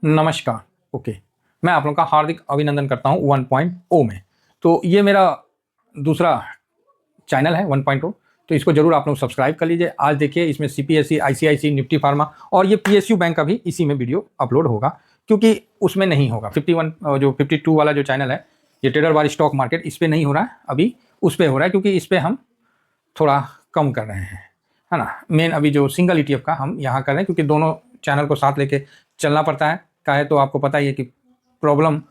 नमस्कार। ओके, मैं आप लोगों का हार्दिक अभिनंदन करता हूं 1.0 में। तो ये मेरा दूसरा चैनल है 1.0, तो इसको जरूर आप लोग सब्सक्राइब कर लीजिए। आज देखिए इसमें सीपीएससी, आईसीआईसी, निफ्टी फार्मा और ये पीएसयू बैंक का भी इसी में वीडियो अपलोड होगा, क्योंकि उसमें नहीं होगा। 51 जो 52 वाला जो चैनल है, ये ट्रेडर वाली स्टॉक मार्केट, इस पर नहीं हो रहा है अभी, उस पर हो रहा है, क्योंकि इस पर हम थोड़ा कम कर रहे हैं, है ना। मेन अभी जो सिंगल ईटीएफ का हम यहाँ कर रहे हैं, क्योंकि दोनों चैनल को साथ लेके चलना पड़ता है। का है तो आपको पता ही है कि प्रॉब्लम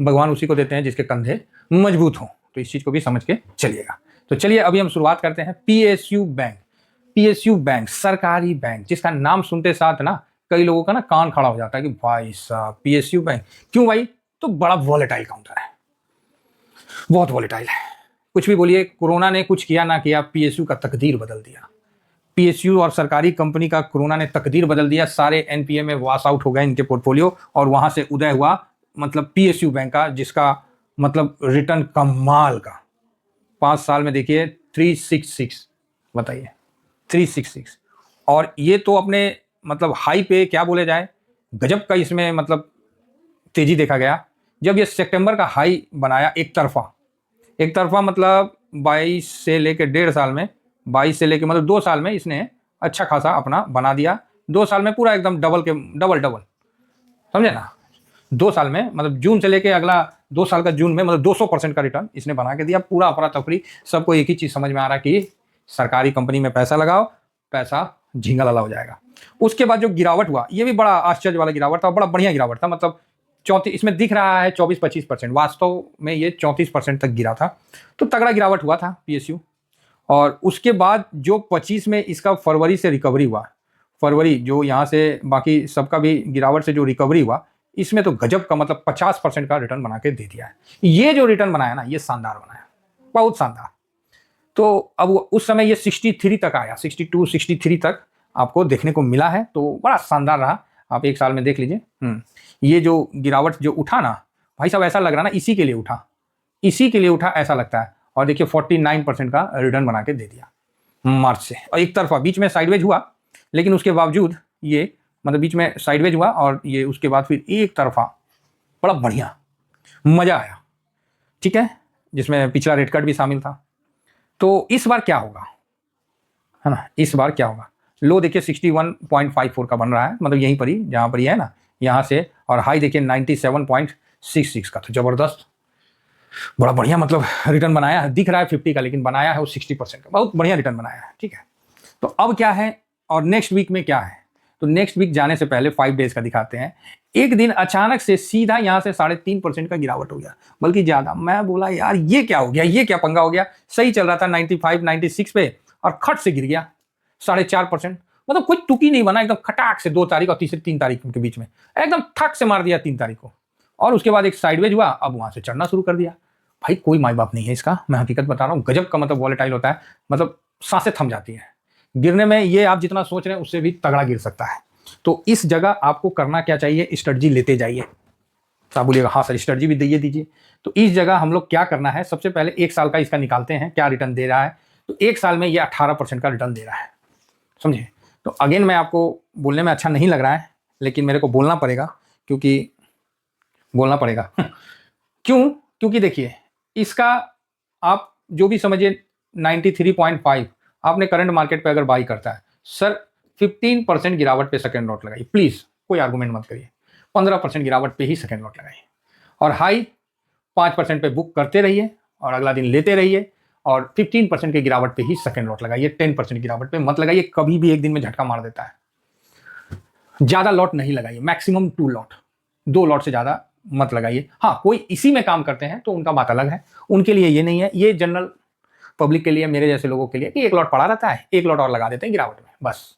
भगवान उसी को देते हैं जिसके कंधे मजबूत हों, तो इस चीज़ को भी समझ के चलिएगा। तो चलिए अभी हम शुरुआत करते हैं। पीएसयू बैंक, पीएसयू बैंक सरकारी बैंक, जिसका नाम सुनते साथ ना कई लोगों का ना कान खड़ा हो जाता है कि भाई साहब पीएसयू बैंक क्यों भाई? तो बड़ा वॉलेटाइल काउंटर है, बहुत वॉलेटाइल है। कुछ भी बोलिए, कोरोना ने कुछ किया ना किया, पीएसयू का तकदीर बदल दिया। पीएसयू और सरकारी कंपनी का कोरोना ने तकदीर बदल दिया। सारे एनपीए में वॉश आउट हो गए इनके पोर्टफोलियो, और वहां से उदय हुआ मतलब पीएसयू बैंक का, जिसका मतलब रिटर्न कमाल का 5 साल में देखिए 366, बताइए 366। और ये तो अपने मतलब हाई पे क्या बोले जाए, गजब का इसमें मतलब तेजी देखा गया। जब ये सितंबर का हाई बनाया एक तरफा मतलब 22 से लेकर 1.5 साल में, 22 से लेकर मतलब 2 साल में इसने अच्छा खासा अपना बना दिया। 2 साल में पूरा एकदम डबल, समझे ना। 2 साल में मतलब जून से लेके अगला 2 साल का जून में मतलब 200% का रिटर्न इसने बना के दिया। पूरा अफरा तफरी, सबको एक ही चीज़ समझ में आ रहा है कि सरकारी कंपनी में पैसा लगाओ, पैसा झींगा लाला हो जाएगा। उसके बाद जो गिरावट हुआ, ये भी बड़ा आश्चर्य वाला गिरावट था, बड़ा बढ़िया गिरावट था। मतलब 34, इसमें दिख रहा है 24-25%, वास्तव में ये 34% तक गिरा था। तो तगड़ा गिरावट हुआ था पीएसयू। और उसके बाद जो 25 में इसका फरवरी से रिकवरी हुआ, फरवरी जो यहाँ से बाकी सबका भी गिरावट से जो रिकवरी हुआ, इसमें तो गजब का मतलब 50% का रिटर्न बना के दे दिया है। ये जो रिटर्न बनाया ना, ये शानदार बनाया, बहुत शानदार। तो अब उस समय ये 63 तक आया, 62, 63 तक आपको देखने को मिला है, तो बड़ा शानदार रहा। आप एक साल में देख लीजिए। ये जो गिरावट जो उठा ना भाई साहब, ऐसा लग रहा ना इसी के लिए उठा, इसी के लिए उठा ऐसा लगता है। और देखिए 49% का रिटर्न बना के दे दिया मार्च से। और एक तरफा बीच में साइडवेज हुआ, लेकिन उसके बावजूद ये मतलब बीच में साइडवेज हुआ और ये उसके बाद फिर एक तरफा बड़ा बढ़िया, मजा आया, ठीक है, जिसमें पिछला रेट कट भी शामिल था। तो इस बार क्या होगा, है ना, इस बार क्या होगा। लो देखिए 61.54 का बन रहा है, मतलब यहीं पर ही जहाँ पर ही है ना, यहाँ से। और हाई देखिए 97.66 का, तो जबरदस्त, बड़ा बढ़िया मतलब रिटर्न बनाया है। दिख रहा है 50 का, लेकिन बनाया है वो 60% का, बहुत बढ़िया रिटर्न बनाया है, ठीक है। तो अब क्या है और नेक्स्ट वीक में क्या है, तो नेक्स्ट वीक जाने से पहले 5 डेज का दिखाते हैं। एक दिन अचानक से सीधा यहाँ से 3.5% का गिरावट हो गया, बल्कि ज्यादा। मैं बोला यार ये क्या हो गया, ये क्या पंगा हो गया। सही चल रहा था 95, 96 पे, और खट से गिर गया 4.5%। मतलब कोई तुकी नहीं बना, एकदम खटाक से 2 तारीख और 3 तारीख के बीच में एकदम ठक से मार दिया 3 तारीख को। और उसके बाद एक साइडवेज हुआ, अब वहां से चढ़ना शुरू कर दिया। भाई कोई माई बाप नहीं है इसका, मैं हकीकत बता रहा हूँ। गजब का मतलब वॉलेटाइल होता है, मतलब सांसें थम जाती है गिरने में। ये आप जितना सोच रहे हैं उससे भी तगड़ा गिर सकता है। तो इस जगह आपको करना क्या चाहिए, स्ट्रेटजी लेते जाइए। तो आप बोलिएगा हाँ सर स्ट्रेटजी भी दे दीजिए। तो इस जगह हम लोग क्या करना है, सबसे पहले 1 साल का इसका निकालते हैं, क्या रिटर्न दे रहा है। तो 1 साल में ये 18% का रिटर्न दे रहा है, समझे। तो अगेन मैं आपको बोलने में अच्छा नहीं लग रहा है, लेकिन मेरे को बोलना पड़ेगा, क्योंकि बोलना पड़ेगा क्यों, क्योंकि देखिए इसका आप जो भी समझिए 93.5 आपने करंट मार्केट पे अगर बाई करता है, सर 15% गिरावट पे सेकंड लॉट लगाइए प्लीज, कोई आर्गुमेंट मत करिए। 15% गिरावट पे ही सेकंड लॉट लगाइए, और हाई 5% पे बुक करते रहिए और अगला दिन लेते रहिए। और 15% के गिरावट पे ही सेकंड लॉट लगाइए, 10% गिरावट पे मत लगाइए। कभी भी एक दिन में झटका मार देता है। ज्यादा लॉट नहीं लगाइए, मैक्सिमम 2 लॉट, 2 लॉट से ज्यादा मत लगाइए। हाँ कोई इसी में काम करते हैं तो उनका बात अलग है, उनके लिए ये नहीं है। ये जनरल पब्लिक के लिए, मेरे जैसे लोगों के लिए कि 1 लॉट पड़ा रहता है, 1 लॉट और लगा देते हैं गिरावट में, बस,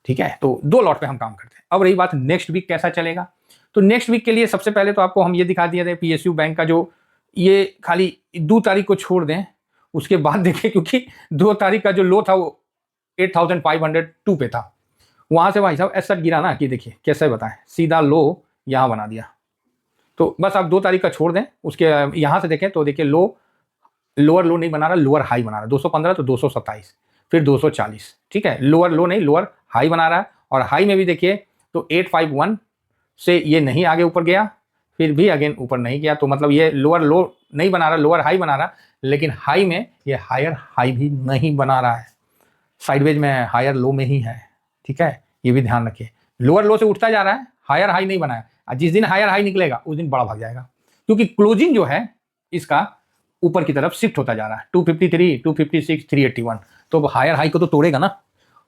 ठीक है। तो 2 लॉट पे हम काम करते हैं। अब रही बात नेक्स्ट वीक कैसा चलेगा, तो नेक्स्ट वीक के लिए सबसे पहले तो आपको हम ये दिखा दिया था पीएसयू बैंक का, जो ये खाली 2 तारीख को छोड़ दें, उसके बाद देखें, क्योंकि 2 तारीख का जो लो था वो 8502 पे था। वहां से भाई साहब ऐसा गिरा ना कि देखिए कैसे बताएं, सीधा लो यहां बना दिया। तो बस आप 2 तारीख का छोड़ दें, उसके यहां से देखें तो देखिए लो, लोअर लो नहीं बना रहा, लोअर हाई बना रहा है। 215 तो 227, फिर 240, ठीक है। लोअर लो नहीं, लोअर हाई बना रहा है। और हाई में भी देखिए तो 851 से ये नहीं आगे ऊपर गया, फिर भी अगेन ऊपर नहीं गया, तो मतलब ये लोअर लो नहीं बना रहा, लोअर हाई बना रहा, लेकिन हाई में ये हायर हाई भी नहीं बना रहा है, साइडवेज में है, हायर लो में ही है। ठीक है, ये भी ध्यान रखिए, लोअर लो से उठता जा रहा है, हायर हाई नहीं बनाया। जिस दिन हायर हाई निकलेगा उस दिन बड़ा भाग जाएगा, क्योंकि क्लोजिंग जो है इसका ऊपर की तरफ शिफ्ट होता जा रहा है, 253, 256, 381, तो हायर हाई को तो तोड़ेगा ना,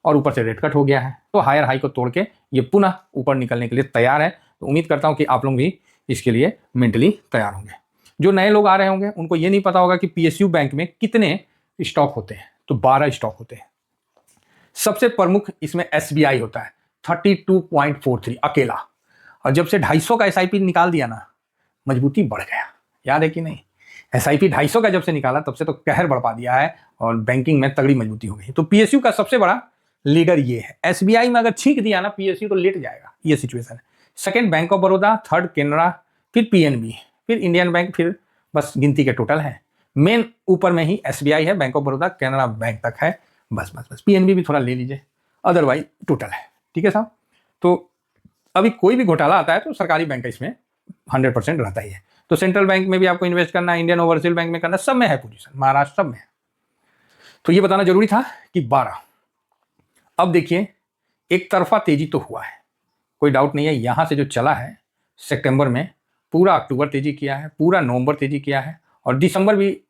और ऊपर से रेट कट हो गया है, तो हायर हाई को तोड़ के ये पुनः ऊपर निकलने के लिए तैयार है। तो उम्मीद करता हूं कि आप लोग भी इसके लिए मेंटली तैयार होंगे। जो नए लोग आ रहे होंगे उनको ये नहीं पता होगा कि पीएसयू बैंक में कितने स्टॉक होते हैं, तो 12 स्टॉक होते हैं। सबसे प्रमुख इसमें एसबीआई होता है 32.43 अकेला, और जब से 250 का एसआईपी निकाल दिया ना, मजबूती बढ़ गया, याद है कि नहीं? एसआईपी 250 का जब से निकाला तब से तो कहर बढ़ा दिया है और बैंकिंग में तगड़ी मजबूती हो गई। तो पीएसयू का सबसे बड़ा लीडर ये है। एसबीआई में अगर छींक दिया ना पीएसयू तो लेट जाएगा, ये सिचुएशन है। Second bank of Baroda, third Canara, फिर पीएनबी, फिर इंडियन बैंक, फिर बस गिनती के टोटल है। मेन ऊपर में ही एसबीआई है, bank of Baroda, Canara bank तक है, बस पीएनबी भी थोड़ा ले लीजिए, अदरवाइज टोटल है। ठीक है साहब, तो अभी कोई भी घोटाला आता है तो सरकारी बैंक इसमें 100% रहता ही है। तो सेंट्रल बैंक में भी आपको इन्वेस्ट करना है, इंडियन ओवरसीज बैंक में करना, सब में है पोजीशन, महाराष्ट्र सब में है। तो ये बताना जरूरी था कि 12। अब देखिए एक तरफा तेजी तो हुआ है, कोई डाउट नहीं है। यहां से जो चला है सितंबर में, पूरा अक्टूबर तेजी किया है, पूरा नवंबर तेजी किया है, और दिसंबर भी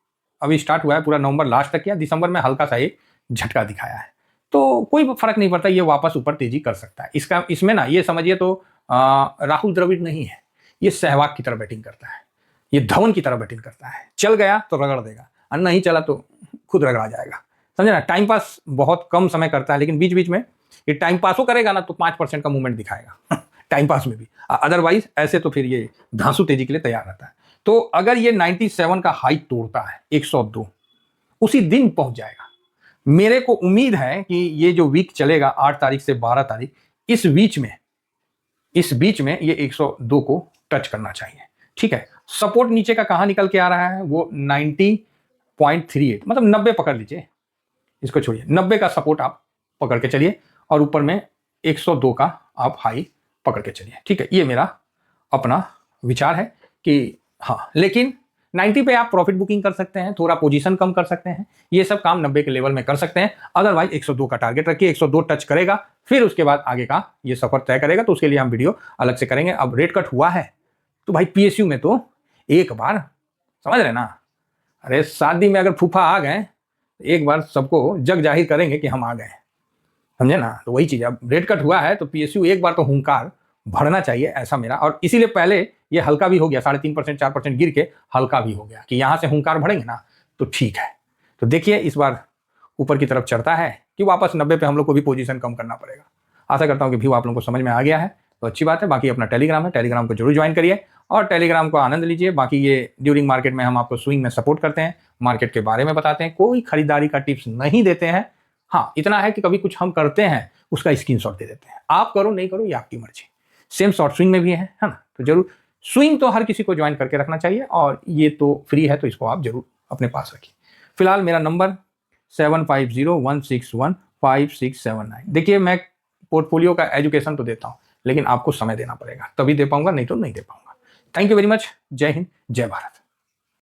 अभी स्टार्ट हुआ है, पूरा नवंबर लास्ट तक किया, दिसंबर में हल्का सा एक झटका दिखाया है। तो कोई फर्क नहीं पड़ता, ये वापस ऊपर तेजी कर सकता है। इसका इसमें ना ये समझिए तो राहुल द्रविड़ नहीं है, ये सहवाग की तरह बैटिंग करता है, ये धवन की तरह बैटिंग करता है। चल गया तो रगड़ देगा, और नहीं चला तो खुद रगड़ा जाएगा, समझे ना। टाइम पास बहुत कम समय करता है, लेकिन बीच बीच में ये टाइम पास हो करेगा ना तो 5% का मूवमेंट दिखाएगा टाइम पास में भी, अदरवाइज ऐसे तो फिर ये धांसू तेजी के लिए तैयार रहता है। तो अगर ये 97 का हाई तोड़ता है 102, उसी दिन पहुंच जाएगा। मेरे को उम्मीद है कि ये जो वीक चलेगा 8 तारीख से 12 तारीख, इस बीच में ये 102 को टच करना चाहिए। ठीक है, सपोर्ट नीचे का कहां निकल के आ रहा है, वो 90.38, मतलब 90 पकड़ लीजिए, इसको छोड़िए, 90 का सपोर्ट आप पकड़ के चलिए, और ऊपर में 102 का आप हाई पकड़ के चलिए। ठीक है, ये मेरा अपना विचार है कि हाँ, लेकिन 90 पे आप प्रॉफिट बुकिंग कर सकते हैं, थोड़ा पोजीशन कम कर सकते हैं, ये सब काम 90 के लेवल में कर सकते हैं। अदरवाइज 102 का टारगेट रखिए, 102 टच करेगा, फिर उसके बाद आगे का ये सफर तय करेगा, तो उसके लिए हम वीडियो अलग से करेंगे। अब रेट कट हुआ है तो भाई पीएसयू में तो एक बार, समझ रहे ना, अरे शादी में अगर फूफा आ गए, एक बार सबको जग जाहिर करेंगे कि हम आ गए, समझे ना। तो वही चीज, अब रेट कट हुआ है तो पीएसयू एक बार तो हुंकार भरना चाहिए, ऐसा मेरा। और इसीलिए पहले ये हल्का भी हो गया, 3.5% 4% गिर के हल्का भी हो गया, कि यहां से हुंकार भरेंगे ना तो ठीक है। तो देखिए इस बार ऊपर की तरफ चढ़ता है कि वापस 90 पे हम लोग को भी पोजीशन कम करना पड़ेगा। आशा करता हूं कि व्यू आप लोगों को समझ में आ गया है, तो अच्छी बात है। बाकी अपना टेलीग्राम है, टेलीग्राम को जरूर ज्वाइन करिए और टेलीग्राम को आनंद लीजिए। बाकी ये ड्यूरिंग मार्केट में हम आपको स्विंग में सपोर्ट करते हैं, मार्केट के बारे में बताते हैं, कोई खरीदारी का टिप्स नहीं देते हैं। हाँ, इतना है कि कभी कुछ हम करते हैं उसका स्क्रीनशॉट दे देते हैं, आप करो नहीं करो ये आपकी मर्जी। सेम शॉर्ट स्विंग में भी है ना, तो जरूर स्विंग तो हर किसी को ज्वाइन करके रखना चाहिए, और ये तो फ्री है तो इसको आप जरूर अपने पास रखिए। फिलहाल मेरा नंबर 7501615679। देखिए मैं पोर्टफोलियो का एजुकेशन तो देता हूं, लेकिन आपको समय देना पड़ेगा, तभी दे पाऊंगा, नहीं तो नहीं दे पाऊंगा। Thank you very much. जय हिंद, जय भारत।